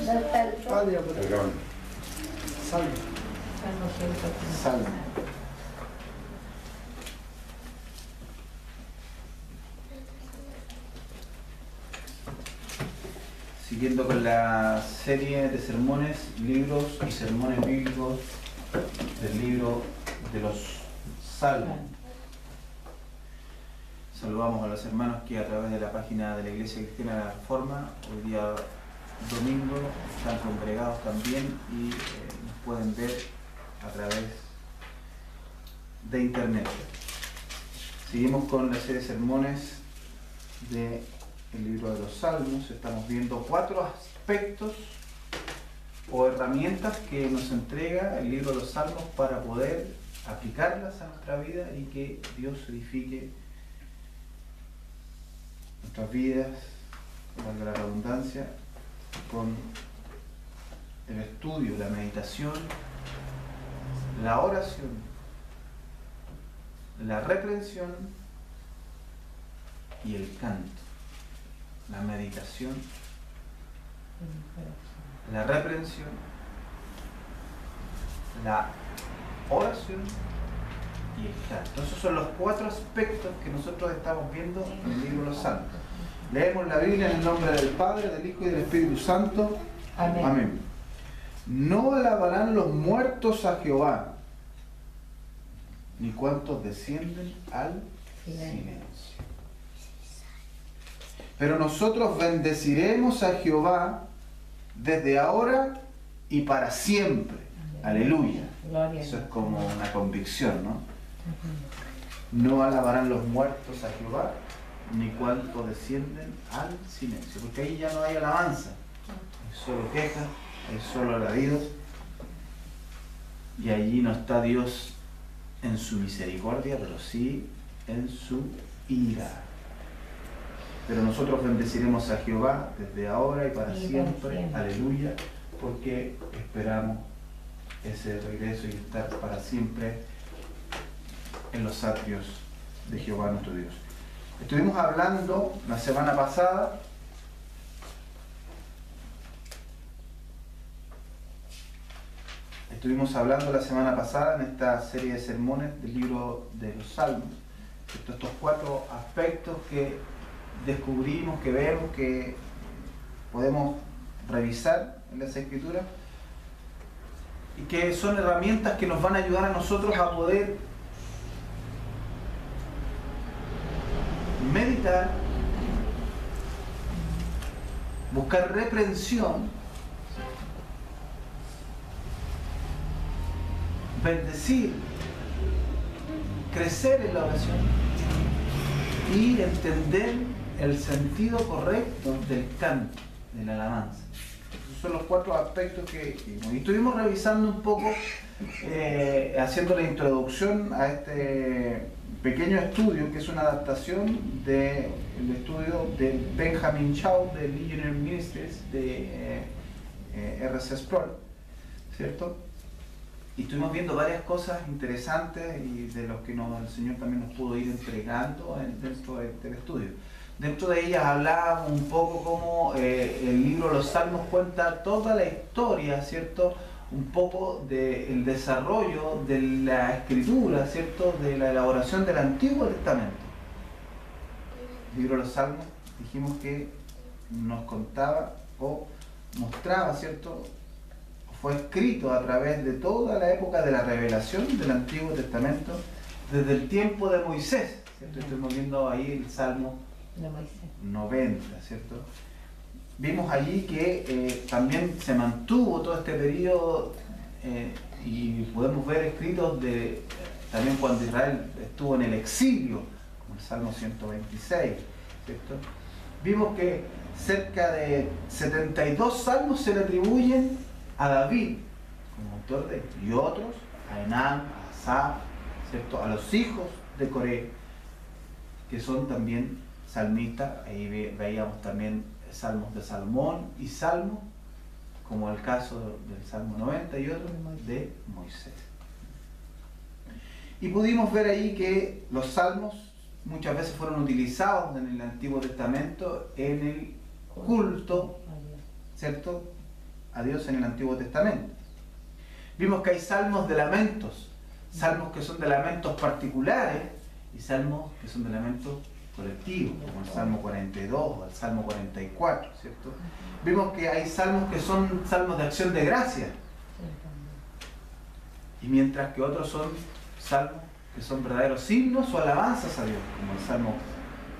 Perdón. Salmo. Siguiendo con la serie de sermones, libros y sermones bíblicos del libro de los Salmos. Saludamos a los hermanos que a través de la página de la Iglesia Cristiana de la Reforma, hoy día domingo, están congregados también y nos pueden ver a través de internet. Seguimos con la serie de sermones del libro de los Salmos. Estamos viendo 4 aspectos o herramientas que nos entrega el libro de los Salmos para poder aplicarlas a nuestra vida y que Dios edifique nuestras vidas, valga la redundancia, con el estudio, la meditación, la oración, la reprensión y el canto. La meditación, la reprensión, la oración y el canto. Esos son los 4 aspectos que nosotros estamos viendo en el libro de los Salmos. Leemos la Biblia en el nombre del Padre, del Hijo y del Espíritu Santo. Amén. Amén. No alabarán los muertos a Jehová, ni cuantos descienden al silencio. Pero nosotros bendeciremos a Jehová desde ahora y para siempre. Aleluya. Eso es como una convicción, ¿no? No alabarán los muertos a Jehová, ni cuantos descienden al silencio. Porque ahí ya no hay alabanza. Hay solo quejas, hay solo alaridos. Y allí no está Dios en su misericordia, pero sí en su ira. Pero nosotros bendeciremos a Jehová desde ahora y para siempre. Aleluya, porque esperamos ese regreso y estar para siempre en los atrios de Jehová nuestro Dios. Estuvimos hablando la semana pasada en esta serie de sermones del libro de los Salmos, estos 4 aspectos que descubrimos, que vemos, que podemos revisar en las Escrituras y que son herramientas que nos van a ayudar a nosotros a poder meditar, buscar reprensión, bendecir, crecer en la oración y entender el sentido correcto del canto, de la alabanza. Esos son los 4 aspectos que vimos. Y estuvimos revisando un poco, haciendo la introducción a este pequeño estudio, que es una adaptación del estudio de Benjamin Shaw, de Legionary Ministries, de R.C. Sproul, ¿cierto? Y estuvimos viendo varias cosas interesantes y de los que el Señor también nos pudo ir entregando dentro del estudio. Dentro de ellas hablábamos un poco cómo el libro de los Salmos cuenta toda la historia, ¿cierto? Un poco del desarrollo de la escritura, ¿cierto? De la elaboración del Antiguo Testamento. El libro de los Salmos, dijimos que nos contaba o mostraba, ¿cierto? Fue escrito a través de toda la época de la revelación del Antiguo Testamento, desde el tiempo de Moisés, ¿cierto? Estuvimos viendo ahí el Salmo 90, ¿cierto? Vimos allí que también se mantuvo todo este periodo y podemos ver escritos también cuando Israel estuvo en el exilio, como el Salmo 126, ¿cierto? Vimos que cerca de 72 salmos se le atribuyen a David como autor de y otros a Enán, a Asaf, ¿cierto? A los hijos de Coré, que son también salmistas. Ahí veíamos también salmos de Salmón y Salmos, como el caso del Salmo 90 y otro de Moisés. Y pudimos ver ahí que los salmos muchas veces fueron utilizados en el Antiguo Testamento en el culto, ¿cierto? a Dios en el Antiguo Testamento. Vimos que hay salmos de lamentos, salmos que son de lamentos particulares y salmos que son de lamentos colectivos, como el Salmo 42 o el Salmo 44, ¿cierto? Vimos que hay salmos que son salmos de acción de gracia, y mientras que otros son salmos que son verdaderos himnos o alabanzas a Dios, como el Salmo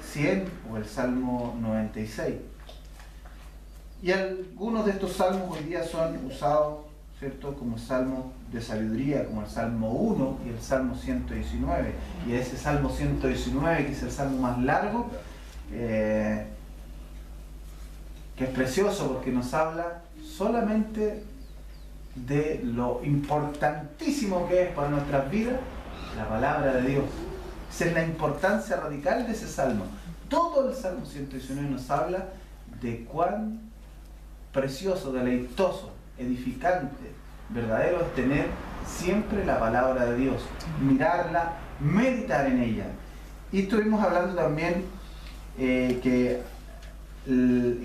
100 o el Salmo 96. Y algunos de estos salmos hoy día son usados, ¿cierto?, como salmos de sabiduría, como el Salmo 1 y el Salmo 119. Y ese Salmo 119, que es el salmo más largo, que es precioso porque nos habla solamente de lo importantísimo que es para nuestras vidas la palabra de Dios. Esa es la importancia radical de ese salmo. Todo el Salmo 119 nos habla de cuán precioso, deleitoso, edificante, verdadero es tener siempre la palabra de Dios, mirarla, meditar en ella. Y estuvimos hablando también que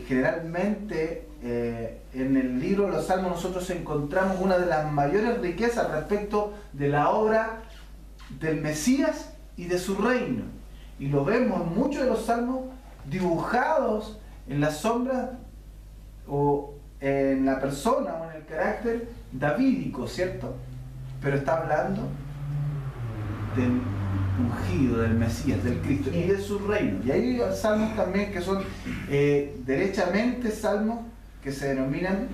generalmente en el libro de los Salmos nosotros encontramos una de las mayores riquezas respecto de la obra del Mesías y de su reino. Y lo vemos en muchos de los salmos dibujados en la sombra o en la persona o en el carácter davídico, ¿cierto? Pero está hablando del ungido, del Mesías, del Cristo y de su reino. Y hay salmos también que son derechamente salmos que se denominan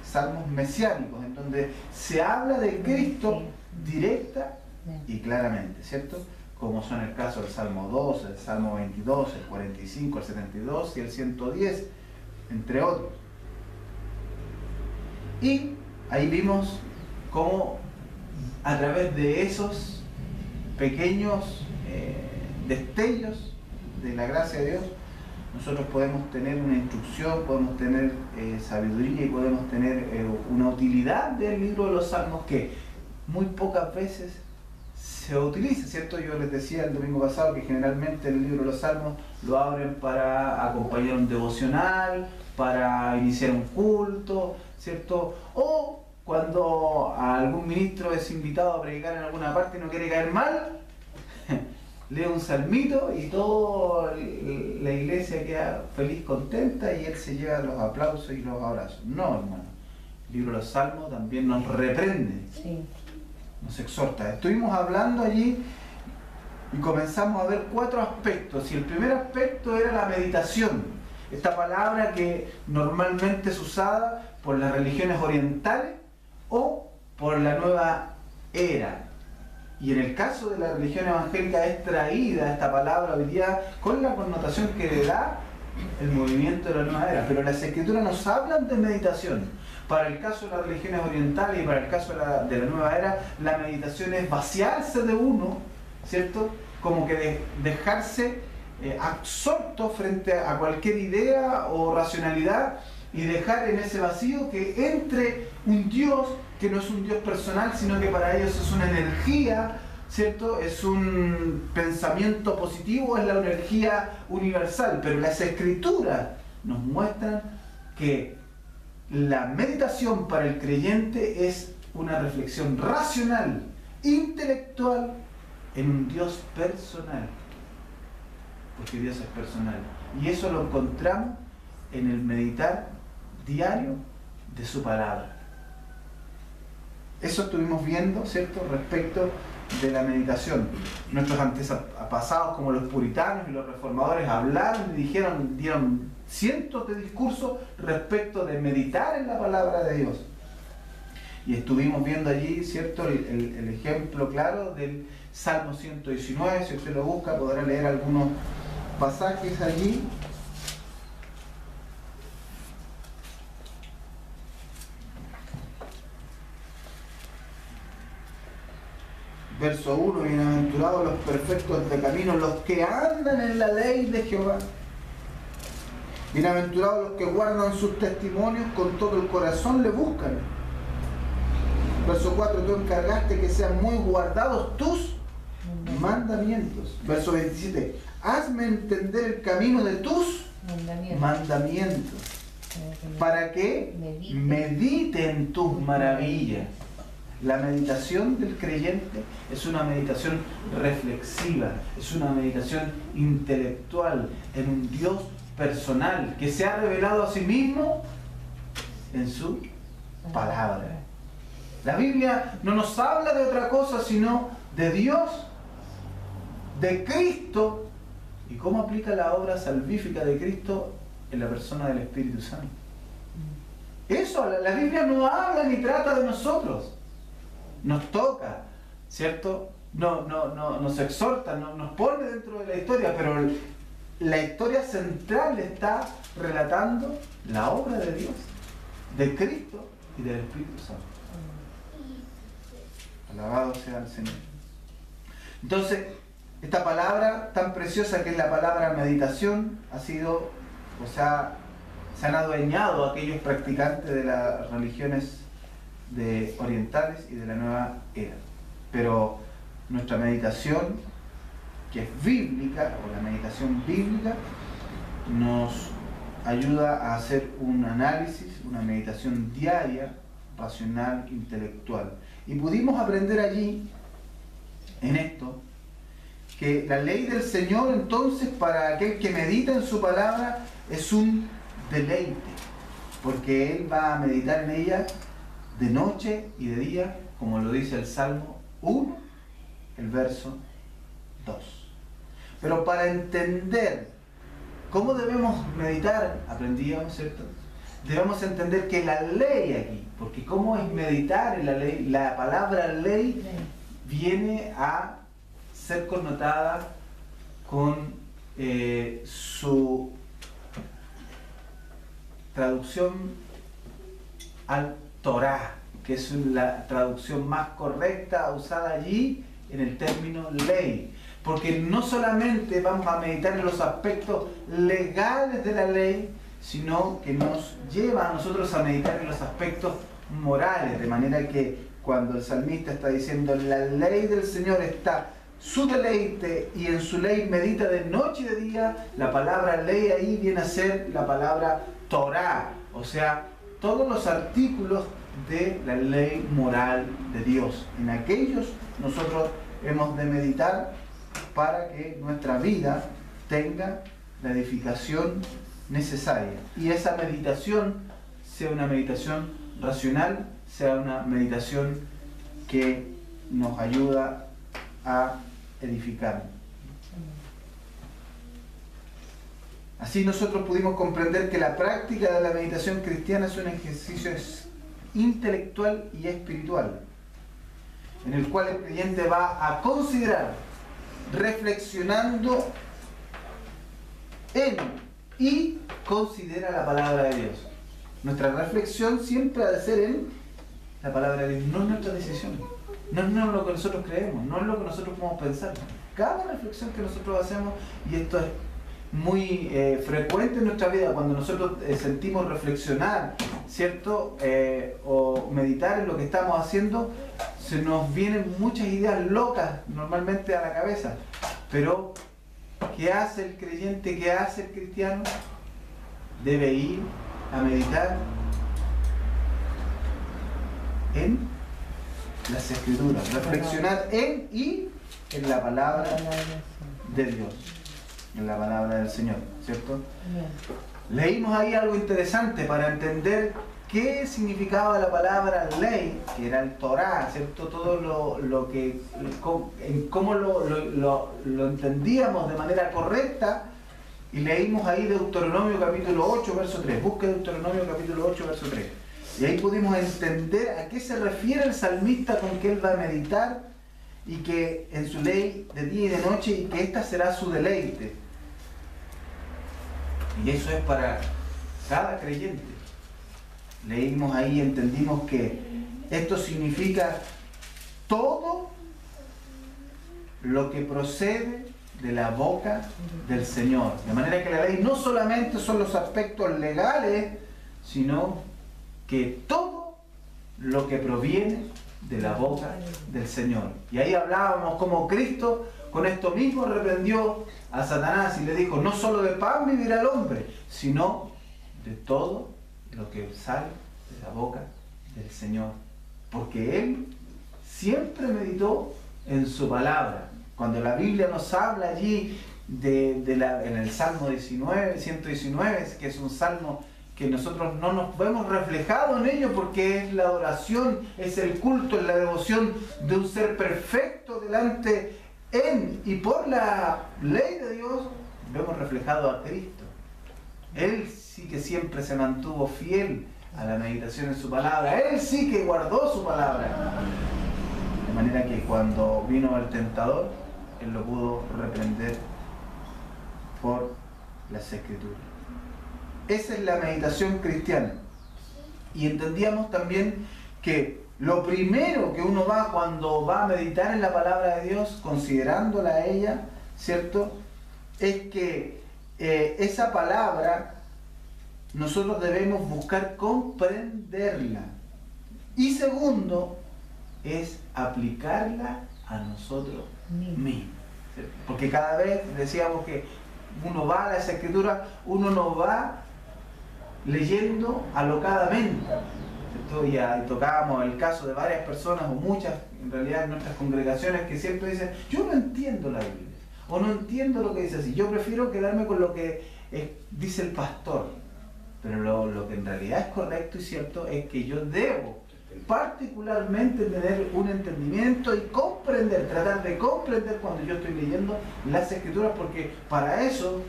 salmos mesiánicos, en donde se habla de Cristo directa y claramente, ¿cierto? Como son el caso del Salmo 2, el Salmo 22, el 45, el 72 y el 110, entre otros. Y ahí vimos cómo a través de esos pequeños destellos de la gracia de Dios, nosotros podemos tener una instrucción, podemos tener sabiduría y podemos tener una utilidad del libro de los Salmos que muy pocas veces se utiliza, ¿cierto? Yo les decía el domingo pasado que generalmente el libro de los Salmos lo abren para acompañar un devocional, para iniciar un culto, ¿cierto? O cuando algún ministro es invitado a predicar en alguna parte y no quiere caer mal, lee un salmito y toda la iglesia queda feliz, contenta y él se lleva los aplausos y los abrazos. No, hermano. El libro de los Salmos también nos reprende. Sí. Nos exhorta. Estuvimos hablando allí y comenzamos a ver 4 aspectos. Y el primer aspecto era la meditación. Esta palabra que normalmente es usada por las religiones orientales o por la nueva era. Y en el caso de la religión evangélica es traída esta palabra hoy día con la connotación que le da el movimiento de la nueva era. Pero las escrituras nos hablan de meditación. Para el caso de las religiones orientales y para el caso de la nueva era, la meditación es vaciarse de uno, ¿cierto? Como que dejarse absorto frente a cualquier idea o racionalidad y dejar en ese vacío que entre un Dios que no es un Dios personal, sino que para ellos es una energía, ¿cierto? Es un pensamiento positivo, es la energía universal. Pero las escrituras nos muestran que la meditación para el creyente es una reflexión racional, intelectual, en un Dios personal. Porque Dios es personal. Y eso lo encontramos en el meditar diario de su palabra. Eso estuvimos viendo, ¿cierto?, respecto de la meditación. Nuestros antepasados, como los puritanos y los reformadores, hablaron y dieron cientos de discursos respecto de meditar en la palabra de Dios. Y estuvimos viendo allí, ¿cierto?, el ejemplo claro del Salmo 119. Si usted lo busca, podrá leer algunos pasajes allí. Verso 1, bienaventurados los perfectos de camino, los que andan en la ley de Jehová. Bienaventurados los que guardan sus testimonios, con todo el corazón le buscan. Verso 4, tú encargaste que sean muy guardados tus mandamientos. Verso 27, hazme entender el camino de tus mandamientos. para que medite en tus maravillas. La meditación del creyente es una meditación reflexiva, es una meditación intelectual en un Dios personal que se ha revelado a sí mismo en su palabra. La Biblia no nos habla de otra cosa sino de Dios, de Cristo y cómo aplica la obra salvífica de Cristo en la persona del Espíritu Santo. Eso, la Biblia no habla ni trata de nosotros. Nos toca, ¿cierto? Nos exhorta, nos pone dentro de la historia, pero la historia central está relatando la obra de Dios, de Cristo y del Espíritu Santo. Alabado sea el Señor. Entonces, esta palabra tan preciosa que es la palabra meditación ha sido, se han adueñado aquellos practicantes de las religiones orientales y de la nueva era. Pero nuestra meditación, que es bíblica, o la meditación bíblica, nos ayuda a hacer un análisis, una meditación diaria, racional, intelectual. Y pudimos aprender allí, en esto, que la ley del Señor entonces para aquel que medita en su palabra es un deleite, porque él va a meditar en ella de noche y de día, como lo dice el Salmo 1, el verso 2. Pero para entender cómo debemos meditar, aprendíamos, ¿cierto? Debemos entender que la ley aquí, porque cómo es meditar en la ley, la palabra ley viene a ser connotada con su traducción al Torá, que es la traducción más correcta usada allí en el término ley. Porque no solamente vamos a meditar en los aspectos legales de la ley, sino que nos lleva a nosotros a meditar en los aspectos morales, de manera que cuando el salmista está diciendo la ley del Señor está su deleite y en su ley medita de noche y de día, la palabra ley ahí viene a ser la palabra Torá, o sea, todos los artículos de la ley moral de Dios. En aquellos nosotros hemos de meditar para que nuestra vida tenga la edificación necesaria. Y esa meditación sea una meditación racional, sea una meditación que nos ayuda a edificar. Así nosotros pudimos comprender que la práctica de la meditación cristiana es un ejercicio intelectual y espiritual, en el cual el creyente va a considerar, reflexionando en y considera la palabra de Dios. Nuestra reflexión siempre ha de ser en la palabra de Dios, no es nuestra decisión, no es lo que nosotros creemos, no es lo que nosotros podemos pensar. Cada reflexión que nosotros hacemos, y esto es muy frecuente en nuestra vida, cuando nosotros sentimos reflexionar, ¿cierto? O meditar en lo que estamos haciendo, se nos vienen muchas ideas locas normalmente a la cabeza. Pero, ¿qué hace el creyente? ¿Qué hace el cristiano? Debe ir a meditar en las Escrituras, reflexionar en y en la palabra de Dios, en la palabra del Señor, ¿cierto? Leímos ahí algo interesante para entender qué significaba la palabra ley, que era el Torá, ¿cierto? Todo lo que, cómo lo entendíamos de manera correcta, y leímos ahí Deuteronomio capítulo 8, verso 3. Busque Deuteronomio capítulo 8, verso 3. Y ahí pudimos entender a qué se refiere el salmista con que él va a meditar, y que en su ley de día y de noche, y que esta será su deleite. Y eso es para cada creyente. Leímos ahí y entendimos que esto significa todo lo que procede de la boca del Señor. De manera que la ley no solamente son los aspectos legales, sino que todo lo que proviene de la boca del Señor. Y ahí hablábamos cómo Cristo con esto mismo reprendió a Satanás y le dijo: no solo de pan vivirá el hombre, sino de todo lo que sale de la boca del Señor, porque Él siempre meditó en su palabra. Cuando la Biblia nos habla allí en el Salmo 119, que es un salmo que nosotros no nos vemos reflejados en ello, porque es la adoración, es el culto, es la devoción de un ser perfecto delante en y por la ley de Dios, vemos reflejado a Cristo. Él sí que siempre se mantuvo fiel a la meditación en su palabra. Él sí que guardó su palabra. De manera que cuando vino el tentador, Él lo pudo reprender por las Escrituras. Esa es la meditación cristiana. Y entendíamos también que lo primero que uno va cuando va a meditar en la palabra de Dios, considerándola a ella, ¿cierto?, es que esa palabra nosotros debemos buscar comprenderla. Y segundo, es aplicarla a nosotros mismos. ¿Cierto? Porque cada vez decíamos que uno va a las Escrituras, uno no va leyendo alocadamente. Y tocábamos el caso de varias personas, o muchas en realidad en nuestras congregaciones, que siempre dicen: yo no entiendo la Biblia, o no entiendo lo que dice así, yo prefiero quedarme con lo que dice el pastor. Pero lo que en realidad es correcto y cierto es que yo debo particularmente tener un entendimiento y comprender, tratar de comprender cuando yo estoy leyendo las Escrituras, porque para eso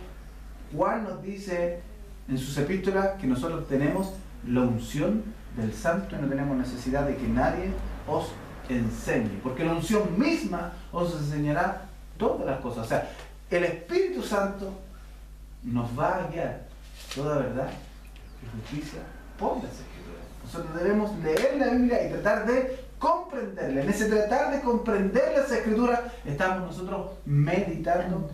Juan nos dice en sus epístolas que nosotros tenemos la unción del Santo y no tenemos necesidad de que nadie os enseñe, porque la unción misma os enseñará todas las cosas. O sea, el Espíritu Santo nos va a guiar toda verdad y justicia por las Escrituras. Nosotros debemos leer la Biblia y tratar de comprenderla. En ese tratar de comprender las Escrituras estamos nosotros meditando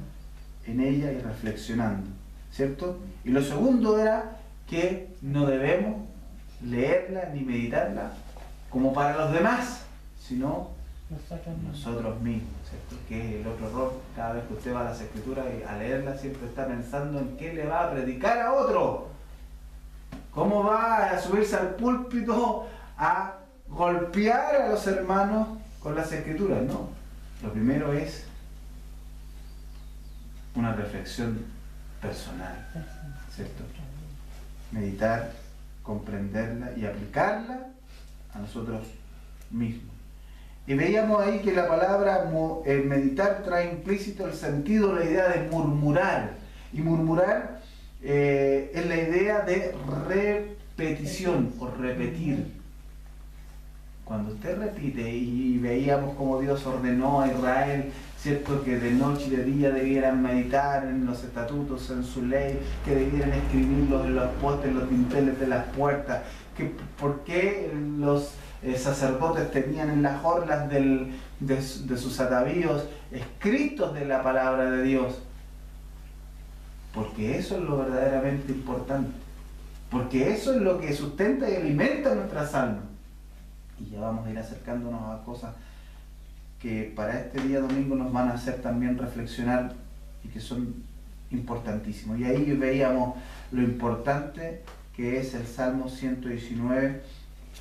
en ella y reflexionando, ¿cierto? Y lo segundo era que no debemos leerla ni meditarla como para los demás, sino nosotros mismos, ¿cierto? Que es el otro error. Cada vez que usted va a las Escrituras y a leerla siempre está pensando en qué le va a predicar a otro. ¿Cómo va a subirse al púlpito a golpear a los hermanos con las Escrituras? No. Lo primero es una reflexión personal, ¿cierto? Meditar, comprenderla y aplicarla a nosotros mismos. Y veíamos ahí que la palabra meditar trae implícito el sentido, la idea de murmurar. Y murmurar es la idea de repetición o repetir. Cuando usted repite, y veíamos como Dios ordenó a Israel, ¿cierto?, que de noche y de día debieran meditar en los estatutos, en su ley, que debieran escribirlos en los postes, en los dinteles de las puertas, que por qué los sacerdotes tenían en las orlas de sus atavíos escritos de la palabra de Dios. Porque eso es lo verdaderamente importante. Porque eso es lo que sustenta y alimenta nuestras almas. Y ya vamos a ir acercándonos a cosas que para este día domingo nos van a hacer también reflexionar y que son importantísimos. Y ahí veíamos lo importante que es el Salmo 119,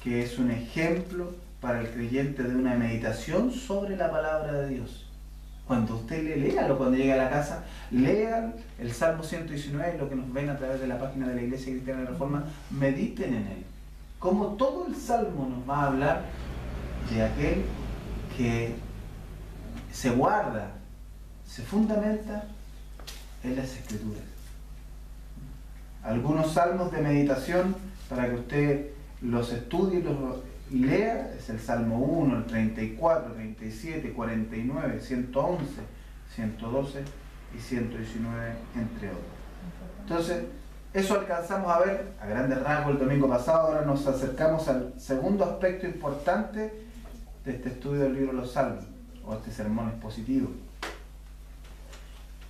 que es un ejemplo para el creyente de una meditación sobre la palabra de Dios. Cuando usted léalo, cuando llegue a la casa, lean el Salmo 119, lo que nos ven a través de la página de la Iglesia Cristiana de Reforma, mediten en él. Como todo el Salmo nos va a hablar de aquel que se guarda, se fundamenta en las Escrituras. Algunos salmos de meditación para que usted los estudie y los lea es el Salmo 1, el 34, 37, 49, 111, 112 y 119, entre otros. Entonces, eso alcanzamos a ver a grandes rasgos el domingo pasado. Ahora nos acercamos al segundo aspecto importante de este estudio del libro de los Salmos, o este sermón expositivo.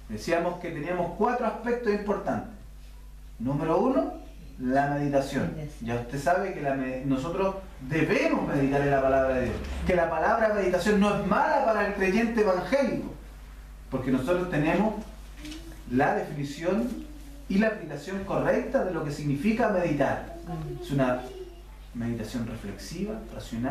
Decíamos que teníamos 4 aspectos importantes. Número 1, la meditación. Ya usted sabe que nosotros debemos meditar en la palabra de Dios. Que la palabra meditación no es mala para el creyente evangélico, porque nosotros tenemos la definición y la aplicación correcta de lo que significa meditar. Es una meditación reflexiva, racional.